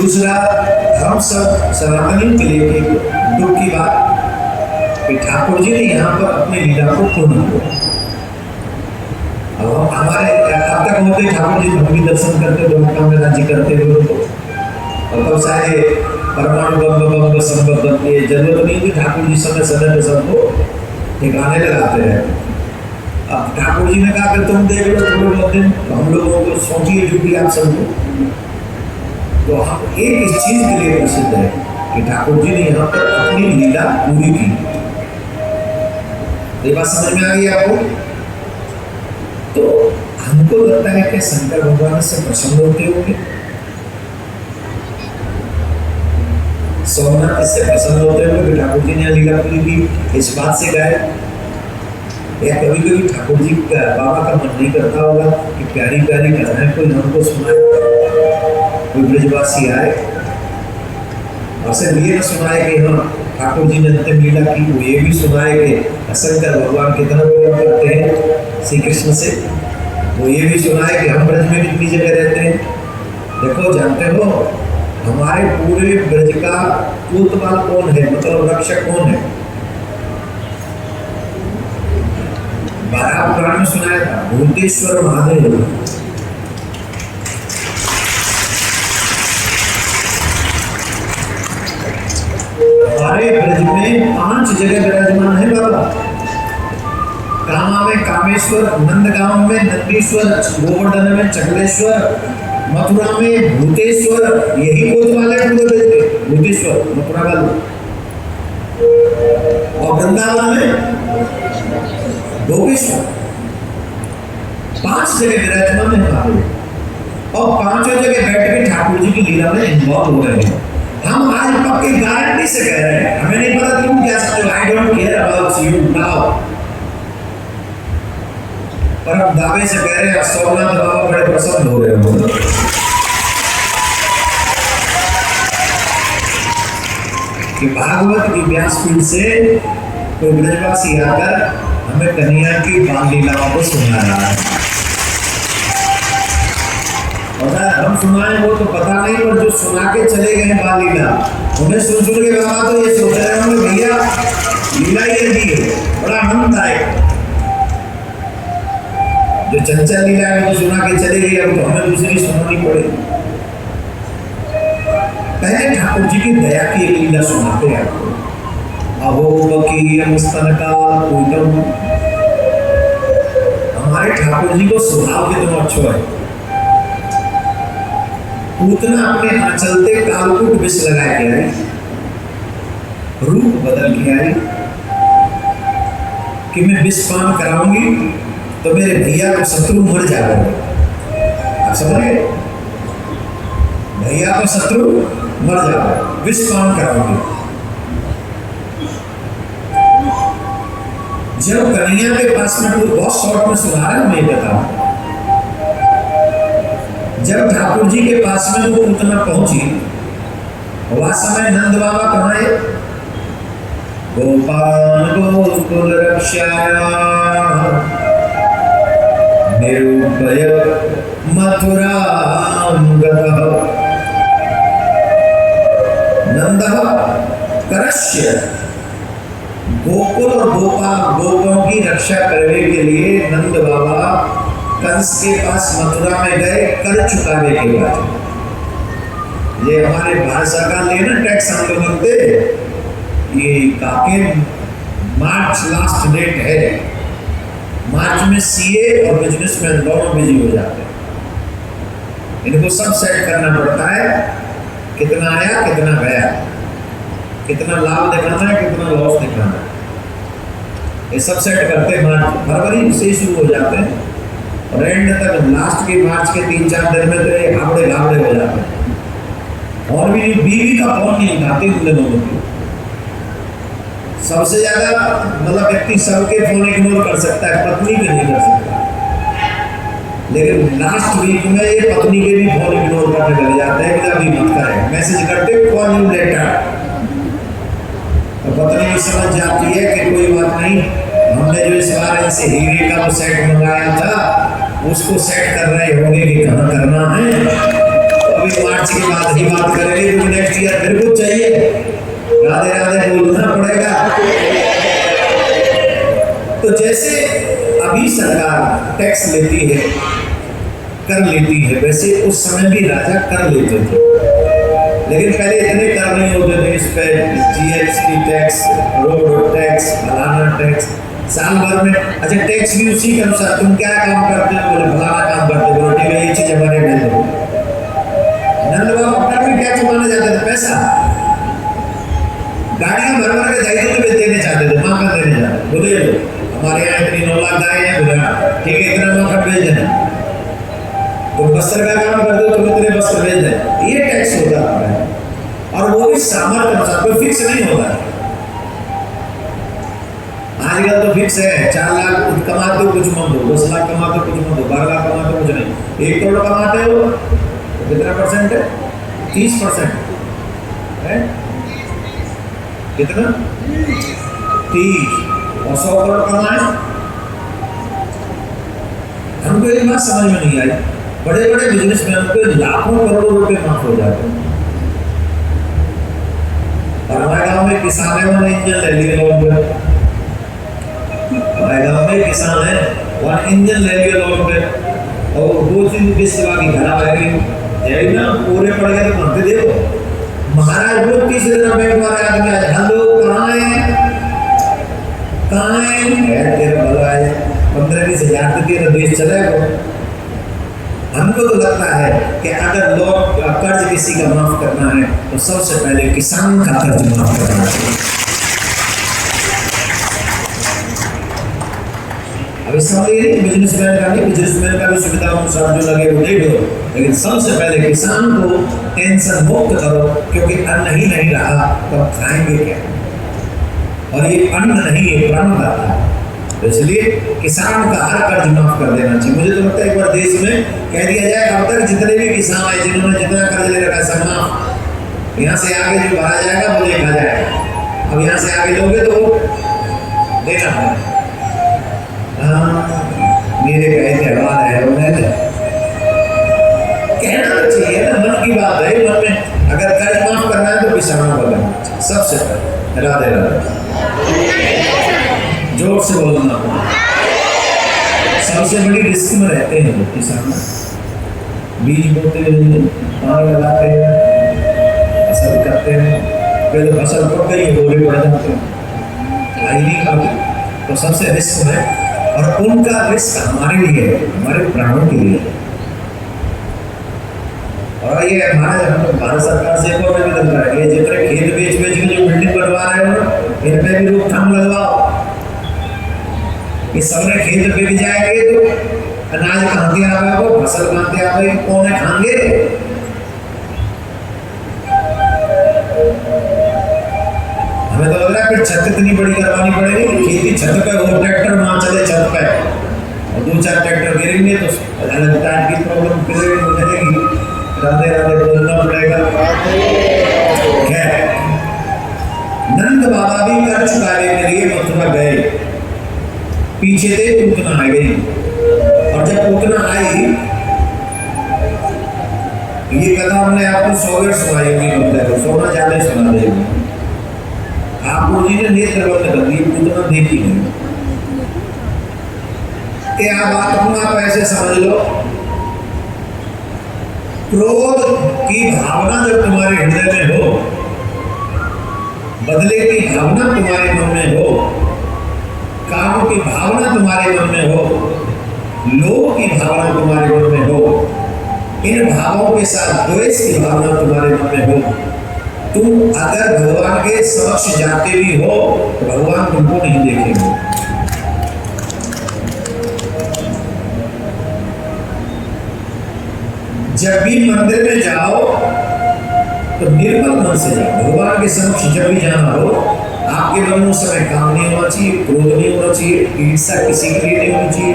दूसरा, हम सब सनातनी के लिए एक दुख की बात कि ठाकुर जी ने यहाँ पर अपनी लीला को पूर्ण किया। अब हमारे अब तक होते ठाकुर जी हम भी दर्शन करते, द्वारका में राज्य करते हुए तो, और तब सारे परमाणु बम संबद्ध ये जरूरत नहीं थी, ठाकुर जी समय समय पे सबको ठिकाने लगाते रहे। अब ठाकुर जी ने कहा कि तुम देख लो थोड़े बहुत दिन, तो हम लोगों को सौंपिए ड्यूटी आप सबको। तो हम एक इस चीज के लिए प्रसिद्ध है कि ठाकुर जी ने यहाँ पर अपनी लीला पूरी की। ये बात समझ में आ गई आपको? तो हमको लगता है कि शंकर भगवान से प्रसन्न होते होंगे, सोमनाथ इससे प्रसन्न होते हुए कि ठाकुर जी ने लीला पूरी की, इस बात से गए। या कभी कभी ठाकुर जी का बाबा का मन नहीं करता होगा कि प्यारी प्यारी कथाएं कोई हमको सुनाए, कोई ब्रजवासी आए और सिर्फ ये न सुनाए कि हाँ ठाकुर जी ने अंतिम लीला की, वो ये भी सुनाए कि शंकर भगवान कितना प्रेम करते हैं श्री कृष्ण से, वो ये भी सुनाए कि हम ब्रज में कितनी जगह रहते हैं। देखो जानते हो हमारे पूरे ब्रज का कोतवाल कौन है, मतलब रक्षक कौन है? बारह पुराण में सुनाया था, भूतेश्वर महादेव। हमारे ब्रज में 5 जगह विराजमान है बाबा। कामा में कामेश्वर, नंदगांव में नंदीश्वर, गोवर्धन में चंद्रेश्वर, मथुरा में भूतेश्वर, यही कोतवाल है पूरे ब्रज के, भूतेश्वर मथुरा वाले। और वृंदावन में गोपेश्वर। 5 जगह विराजमान है महादेव और 5 जगह बैठ के ठाकुर जी की लीला में इन्वॉल्व हो रहे हैं। हम आज पक्की गारंटी से कह रहे हैं, हमें नहीं पता तुम क्या समझो, I don't care about you now, पर हम दावे से कह रहे हैं सोमनाथ बाबा बड़े प्रसन्न हो रहे हो कि भागवत की व्यासपीठ से कोई ब्रजवासी आकर हमें कन्हैया की बाल लीलाओं को सुना रहा है। और हम सुनाए वो तो पता नहीं, पर जो सुना के चले गए बाल लीला, उन्हें सुन के बाबा तो ये सोच रहे होंगे भैया लीला ही लगी है, बड़ा आनंददायक। जो चंचल लीला है वो सुना के चले गए, अब तो हमें दूसरी सुनानी पड़ेगी। पहले ठाकुर जी की दया की एक लीला सुनाते हैं आपको। हमारे ठाकुर जी को स्वभाव कितना अच्छा है, उतना अपने आंचलते कालकूट विष लगा के आई, रूप बदल के आई कि मैं विष पान कराऊंगी तो मेरे भैया को शत्रु मर जाएगा। आप समझ गए? भैया को शत्रु मर जाएगा, विष पान कराऊंगी। जब कन्हैया के पास में तो बहुत शॉर्ट में सुना रहा है, मैं बताऊं, जब ठाकुर जी के पास में वो उतना पहुंची, वह समय नंद बाबा कहाँ है? गोपाल गोकुल रक्षाया निरूपय मथुरां गतः नंदः करस्य। गोकुल और गोपों की रक्षा करने के लिए नंद बाबा कंस के पास मथुरा में गए कर चुकाने के बाद। ये हमारे भारत सरकार ले ना टैक्स हम लोग दे, ये काके मार्च लास्ट डेट है, मार्च में सीए और बिजनेसमैन दोनों बिजी हो जाते हैं। इनको सब सेट करना पड़ता है, कितना आया कितना गया, कितना लाभ दिखाना है कितना लॉस दिखाना है, ये सब सेट करते हैं। फरवरी से शुरू हो जाते हैं और एंड तक लास्ट के मार्च के 3-4 दिन में तो ये घाबड़े हो जाते हैं। और भी बीवी का फोन नहीं उठाते उन लोगों की। सबसे ज्यादा मतलब व्यक्ति सबके फोन इग्नोर कर सकता है, पत्नी के नहीं कर सकता, लेकिन लास्ट वीक में ये पत्नी के भी फोन इग्नोर करने लग जाते हैं कि अभी मत करें, मैसेज करते कॉल यू लेटर। तो पत्नी भी समझ जाती है कि कोई बात नहीं, हमने जो इस बार ऐसे हीरे का वो सेट मंगाया था उसको सेट कर रहे होंगे कि कहाँ करना है, तो अभी फिर मार्च के बाद ही बात करेंगे, क्योंकि नेक्स्ट ईयर फिर कुछ चाहिए, राधे राधे बोलना पड़ेगा। तो जैसे अभी सरकार टैक्स लेती है, कर लेती है, वैसे उस समय भी राजा कर लेते थे, लेकिन पहले इतने कर नहीं होते थे। इस पे जीएसटी टैक्स, रोड टैक्स, फलाना टैक्स, साल भर में। अच्छा, टैक्स भी उसी के अनुसार, तुम क्या काम करते हो, बोले फलाना काम करते हो, बोले ठीक है ये चीज हमारे भेज दो। नंद बाबा अपना भी टैक्स माना जाता था, पैसा गाड़ियां भर भर के दायित्व तो देने चाहते थे, माखन देने जाते, बोले हमारे यहाँ इतनी 9 लाख गाय है, बोले ठीक है इतना माखन भेज देना, तो वस्त्र का काम कर दो तो इतने वस्त्र भेज दें। ये टैक्स होता है, और वो भी सामर्थ्य अनुसार, कोई फिक्स नहीं होता है। आजकल तो फिक्स है, 4 लाख कमाते हो कुछ मत दो, 10 लाख कमाते हो कुछ मत दो, 12 लाख कमाते हो कुछ नहीं, 1 करोड़ कमाते हो तो कितना परसेंट है, 30% है, कितना 30, और 100 करोड़ कमाए। हमको एक बात समझ में नहीं आई, बड़े बड़े बिजनेसमैन को लाखों करोड़ों रुपए माफ हो जाते हैं, और हमारे गाँव में किसान है, उन्होंने इंजन ले लिए लोन पे, हमारे गाँव में किसान है, वहाँ इंजन ले लिए लोन पे, और 2-3 लाख की खराब आएगी ना, पूरे पड़ गए तो मानते देखो महाराज लोग 30 दिन बैंक मारे आदमी, हेलो कहाँ है, कहाँ है, तेरा भला है, 15-20 हजार तो तेरा देश चलेगा। हमको तो लगता है कि अगर लोग कर्ज किसी का माफ करना है तो सबसे पहले किसान का कर्ज माफ करना चाहिए। अभी समझिए, बिजनेसमैन का नहीं, बिजनेसमैन का भी सुविधा अनुसार जो लगे वो दे दो, लेकिन सबसे पहले किसान को टेंशन मुक्त करो, क्योंकि अन्न ही नहीं रहा तो खाएंगे क्या, और ये अन्न नहीं है प्राण दाता है, तो इसलिए किसान का हर कर्ज माफ कर देना चाहिए। मुझे तो लगता है एक बार देश में कह दिया जाए, अब तक जितने भी किसान है जिन्होंने जितना कर्ज ले रखा है सब माफ, यहाँ से आगे जो भरा जाएगा वो देखा जाएगा, अब यहाँ से आगे लोगे तो देना पड़ेगा। मेरे कहे त्यौहार है, कहना तो चाहिए ना, मन की बात है, मन में अगर कर्ज माफ करना है तो किसानों को करना चाहिए सबसे पहले। राधे राधे, जोर से बोलना। सबसे बड़ी रिस्क में रहते हैं लोग किसान, बीज बोते हैं, पानी लगाते हैं, फसल करते हैं, फिर फसल पक गई बोले पड़ जाते हैं, आई नहीं खाते, तो सबसे रिस्क है, और उनका रिस्क हमारे लिए है, हमारे प्राणों के लिए। और ये हमारे भारत सरकार से एक और निवेदन करेंगे, जितने खेत बेच बेच के जो बिल्डिंग बनवा रहे हो इन पे भी रोकथाम लगवाओ, कि सबने खेत बिक जाएंगे तो अनाज कहाँ से आएगा, वो फसल कहाँ से आएगी, कौन है खाएंगे। हमें तो लग रहा है फिर छत इतनी बड़ी करवानी पड़ेगी कि खेती छत पे हो, ट्रैक्टर ना चले छत पे, और 2-4 ट्रैक्टर गिरेंगे तो अलग टाइप की प्रॉब्लम करेगी। राधे राधे बोलना पड़ेगा। नंद बाबा भी कर चुकाने के लिए मथुरा गए, पीछे से पूतना आ गई, और जब पूतना आई, ये कथा हमने आपको 100 बार सुनाई होगी, सोना ज्यादा सुना देगी आपको जी ने नेत्र बंद कर दी, पूतना देखी नहीं। क्या बात हूं, आप ऐसे समझ लो, क्रोध की भावना जब तुम्हारे हृदय में हो, बदले की भावना तुम्हारे मन में हो, काम की भावना तुम्हारे मन में हो, लोभ की भावना तुम्हारे मन में हो, इन भावों के साथ द्वेष की भावना तुम्हारे मन में हो, तुम अगर भगवान के समक्ष जाते भी हो तो भगवान तुमको नहीं देखेंगे। जब भी मंदिर में जाओ तो निर्मल मन से जाओ, भगवान के समक्ष जब भी जाना हो, आपके मन में उस समय काम नहीं होना चाहिए, क्रोध नहीं होना चाहिए, ईर्ष्या किसी के लिए नहीं होनी चाहिए,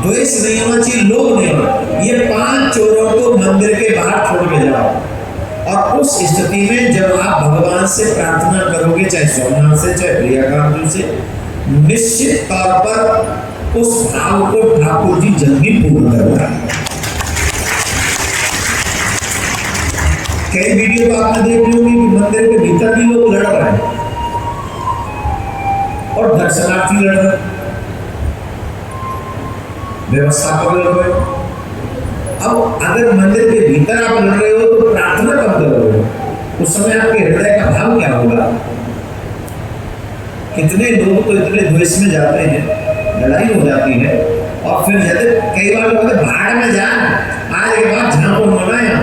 द्वेष नहीं होना चाहिए, लोभ नहीं होना। ये 5 चोरों को मंदिर के बाहर छोड़ के जाओ, और उस स्थिति में जब आप भगवान से प्रार्थना करोगे, चाहे सोमनाथ से चाहे प्रियकांत से, निश्चित तौर पर उस भाव को ठाकुर जी जल्दी पूर्ण करता है। कई वीडियो तो आपने देख ली होगी कि मंदिर के भीतर भी लोग लड़ रहे हैं और दर्शनार्थी लड़ रहे हैं, व्यवस्था पर लड़ रहे हैं। अब अगर मंदिर के भीतर आप लड़ रहे हो तो प्रार्थना कब करोगे? उस समय आपके हृदय का भाव क्या होगा? कितने लोग तो इतने द्वेष में जाते हैं, लड़ाई हो जाती है, और फिर यदि कई बार लोग भाड़ में जा, आज के बाद झांको मनाया,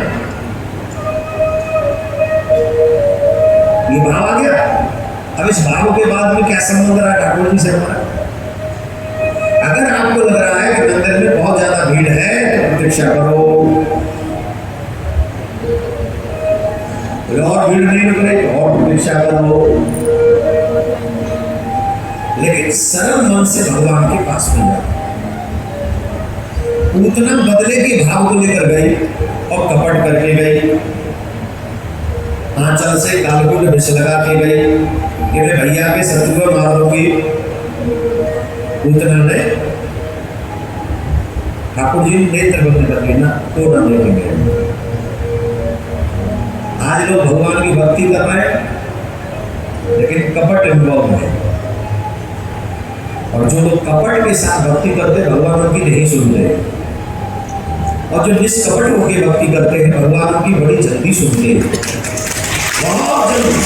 ये भाव आ गया। अब इस भाव के बाद में क्या संबंध रहा ठाकुर जी से हमारा? अगर आपको लग रहा है कि मंदिर में बहुत ज्यादा भीड़ है तो प्रतीक्षा करो, और भीड़ नहीं रुक रही तो और प्रतीक्षा करो, लेकिन सरल मन से भगवान के पास में जाओ। उतना बदले के भाव को लेकर गई और कपट करके गई, आंचल से कालकों में विष लगा के गई कि मैं भैया के शत्रु को मार दूंगी। उतना ने ठाकुर जी नेत्र बंद कर लेना तो न देखेंगे। आज लोग भगवान की भक्ति कर रहे हैं लेकिन कपट अनुभव है, और जो लोग कपट के साथ भक्ति करते हैं भगवान उनकी नहीं सुनते, और जो निष्कपट होकर भक्ति करते हैं भगवान उनकी बड़ी जल्दी सुनते हैं, बहुत जल्दी।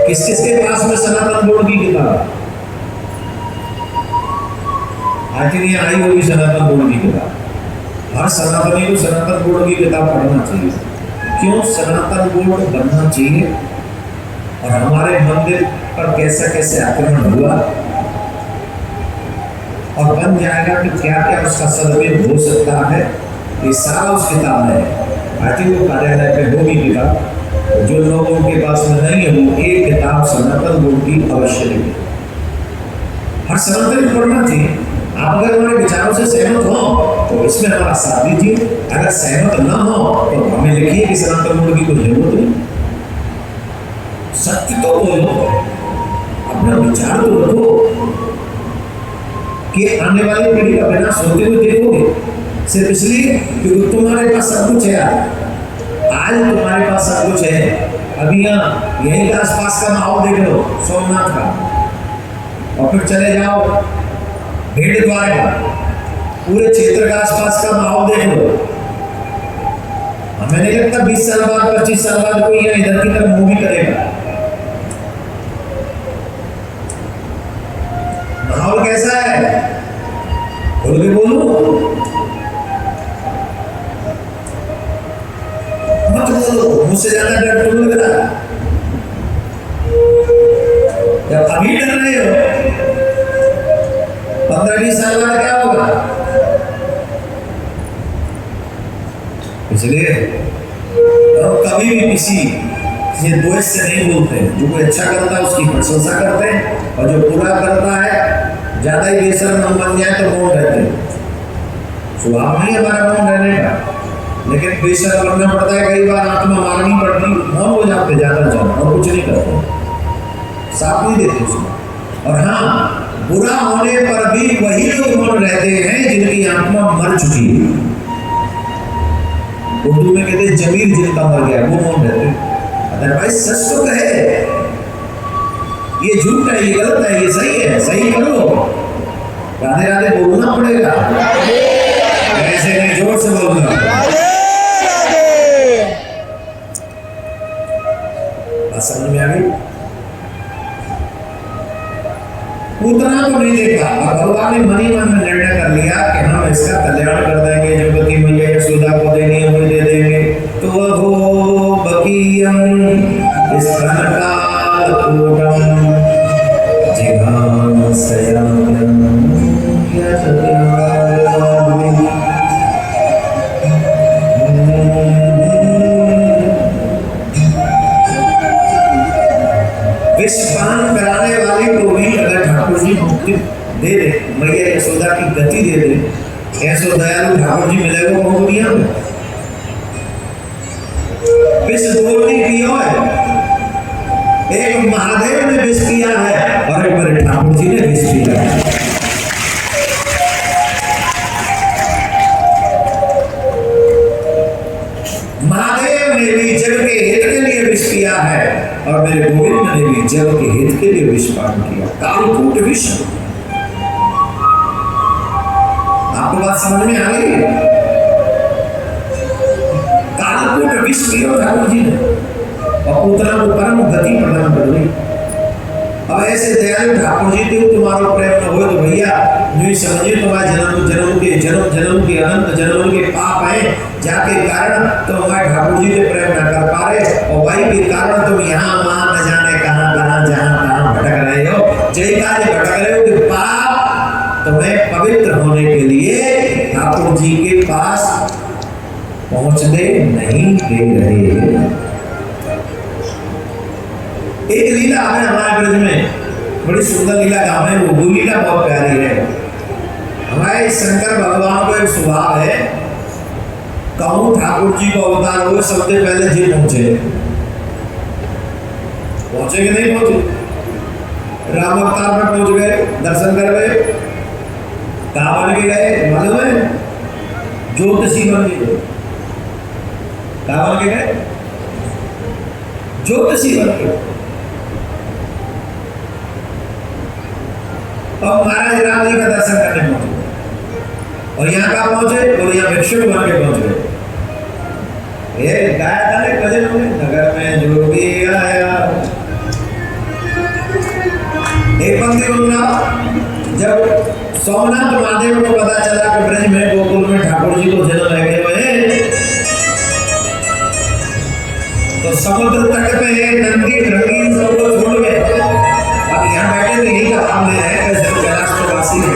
किस किस के पास में सनातन बोर्ड की किताब आखिर ये आई होगी? सनातन बोर्ड की किताब, हर सनातनी को सनातन बोर्ड की किताब पढ़ना चाहिए। क्यों सनातन बोर्ड बनना चाहिए? और हमारे मंदिर पर कैसा कैसे आक्रमण हुआ और बन जाएगा कि क्या क्या उसका सदुपयोग हो सकता है, ये सारा उस किताब में है। आई थिंक वो कार्यालय पे होगी किताब, जो लोगों के पास में नहीं है वो एक किताब सनातन बोर्ड की अवश्य लेंगे। हर सनातन को पढ़ना चाहिए। आप अगर हमारे विचारों से सहमत हो तो इसमें हमारा साथ दीजिए, अगर सहमत न हो तो हमें लिखिए कि सनातन बोर्ड की कोई जरूरत नहीं। सत्य तो बोलो, अपना विचार तो रखो कि आने वाली पीढ़ी का विनाश होते हुए देखोगे सिर्फ इसलिए क्योंकि तुम्हारे पास सब कुछ है। आज तुम्हारे पास सब कुछ है, अभी यहाँ यहीं के आसपास का माहौल देख लो सोमनाथ का, और फिर चले जाओ भेड़ द्वार का, पूरे क्षेत्र का आसपास का माहौल देख लो। हमें नहीं लगता 20 साल बाद 25 साल बाद कोई यहाँ इधर की तरफ मूवी करेगा। माहौल कैसा है बोल के बोलो, मत बोलो, मुझसे ज्यादा डर तुम लग रहा है। जब अभी डर रहे हो 15-20 साल बाद क्या होगा? इसलिए और कभी भी किसी ये द्वेष से नहीं बोलते। जो कोई अच्छा करता है उसकी प्रशंसा करते हैं, और जो बुरा करता है ज्यादा ही बेशर्म हम बन जाए तो मौन रहते हैं। स्वभाव नहीं हमारा मौन रहने का, लेकिन बेशर्म बनना पड़ता है। कई बार आत्मा मारनी पड़ती, मौन हो जाते ज्यादा ज्यादा और कुछ नहीं करते, साथ नहीं देते उसमें। और हाँ, बुरा होने पर भी वही लोग मौन रहते हैं जिनकी आत्मा मर चुकी है। उर्दू में कहते हैं जमीर जिनका मर गया वो मौन रहते हैं। अदरवाइज सच तो कहे, ये झूठ है, ये गलत है, ये सही है, सही करो, राधे राधे बोलना पड़ेगा। ऐसे नहीं, जोर से बोलना। बात समझ में आ गई? उतना तो नहीं देखा, और भगवान ने मन ही मन में निर्णय कर लिया कि हम इसका कल्याण कर देंगे। जगती मैया यशोदा को देनी है, दे देंगे। तो वो बकीयम इस काल पूरम जिहान सयाम विषपान कराने वाले को भी अगर ठाकुर जी मुक्ति दे दे, मैया यशोदा की गति दे दे, ऐसा दयालु ठाकुर जी मिलेगा वो दुनिया में। विष दो नहीं पियो है, एक महादेव ने विष पिया है और एक मेरे ठाकुर जी ने विष पिया है। जल के हित के लिए विष पान किया, कालकूट विष। आपको बात समझ में आ गई? कालकूट विष पियो ठाकुर जी ने और पुत्रा को परम गति प्रदान कर दी। अब ऐसे दयालु ठाकुर जी थे, तुम्हारा प्रेम न हो तो भैया नहीं समझिए तुम्हारे जन्म के अनंत जन्म के पाप है, जाके कारण तुम हमारे ठाकुर जी के प्रेम न कर पा रहे, और वही के कारण तुम यहाँ वहां न जाने कहां कहां जहां तहां भटक रहे हो। जय कार्य भटक रहे हो कि पाप तुम्हें पवित्र होने के लिए ठाकुर जी के पास पहुंचने नहीं दे रहे। एक लीला है हमारे ब्रज में, बड़ी सुंदर लीला काम है, वो लीला बहुत प्यारी है। हमारे शंकर भगवान को एक स्वभाव है, कहूं ठाकुर जी को अवतार हुए सबसे पहले जी पहुंचे कि नहीं पहुंचे? राम अवतार में पहुंच गए, दर्शन कर गए, कहां बन के गए मालूम है? ज्योतिषी बन के गए। कहां बन के गए? ज्योतिषी बन के। और महाराज राम जी का दर्शन करने पहुंचे, और यहाँ कहाँ पहुंचे? बोले यहाँ भिक्षुक बन के पहुंच गए। ये गाया था ना भजन में, नगर में जोगी आया। एक पंक्ति बोलना, जब सोमनाथ महादेव को पता चला कि ब्रज में गोकुल में ठाकुर जी को जन्म लगे हुए, तो समुद्र तट पे नंदी रंगीन सबको छोड़ गए। अब यहाँ बैठे तो यही का काम ले रहे हैं, कैलाश के वासी है।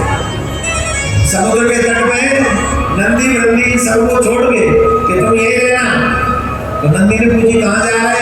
समुद्र के तट पे नंदी रंगीन सबको छोड़ के कि तुम ये लेना। तो नंदी ने पूछी कहाँ जा रहा